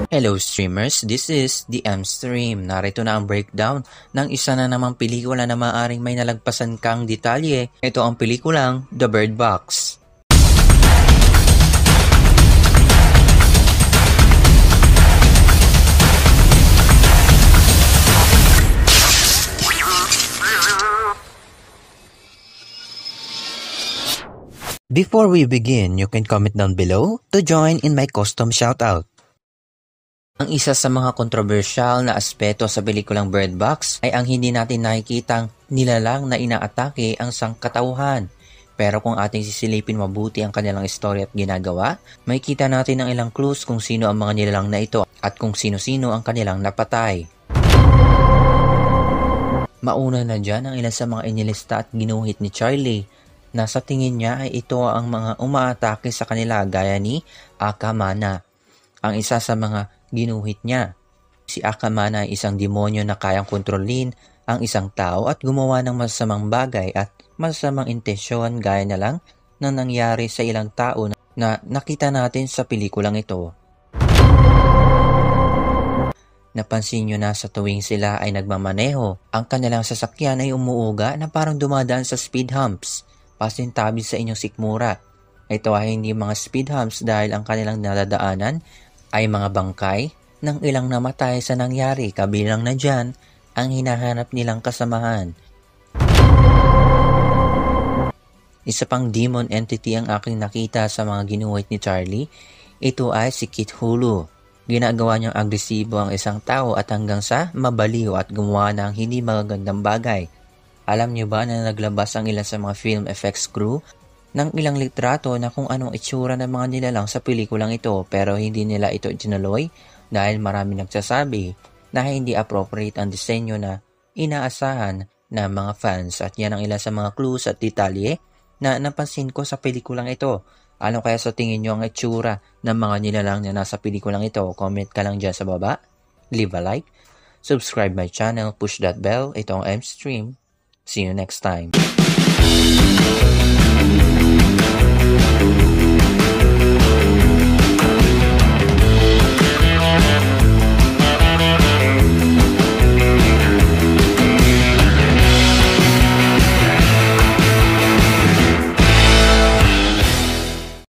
Hello streamers, this is the M-Stream. Narito na ang breakdown ng isa na namang pelikula na maaaring may nalagpasan kang detalye. Ito ang pelikulang The Bird Box. Before we begin, you can comment down below to join in my custom shoutout. Ang isa sa mga kontrobersyal na aspeto sa pelikulang Bird Box ay ang hindi natin nakikitang nilalang na inaatake ang sangkatauhan. Pero kung ating sisilipin mabuti ang kanilang istorya at ginagawa, may kita natin ang ilang clues kung sino ang mga nilalang na ito at kung sino-sino ang kanilang napatay. Mauna na dyan ang ilan sa mga inilista at ginuhit ni Charlie na sa tingin niya ay ito ang mga umaatake sa kanila gaya ni Akamana. Ang isa sa mga ginuhit niya, si Akamana ay isang demonyo na kayang kontrolin ang isang tao at gumawa ng masamang bagay at masamang intensyon gaya na lang na nangyari sa ilang tao na nakita natin sa pelikulang ito. Napansin nyo na sa tuwing sila ay nagmamaneho, ang kanilang sasakyan ay umuuga na parang dumadaan sa speed humps. Pasintabi sa inyong sikmura. Ito ay hindi mga speed humps dahil ang kanilang nadadaanan ay mga bangkay ng ilang namatay sa nangyari, kabilang na dyan ang hinahanap nilang kasamahan. Isa pang demon entity ang aking nakita sa mga ginuhit ni Charlie. Ito ay si Cthulhu. Ginagawa niyang agresibo ang isang tao at hanggang sa mabaliw at gumawa ng hindi magagandang bagay. Alam niyo ba na naglabas ang ilan sa mga film effects crew ng ilang litrato na kung anong itsura ng mga nilalang sa pelikulang ito, pero hindi nila ito tinuloy dahil marami nagsasabi na hindi appropriate ang disenyo na inaasahan ng mga fans, at yan ang ilan sa mga clues at detalye na napansin ko sa pelikulang ito. Ano kaya sa tingin nyo ang itsura ng mga nilalang na nasa pelikulang ito? Comment ka lang dyan sa baba, leave a like, subscribe my channel, push that bell. Ito ang M-Stream. See you next time.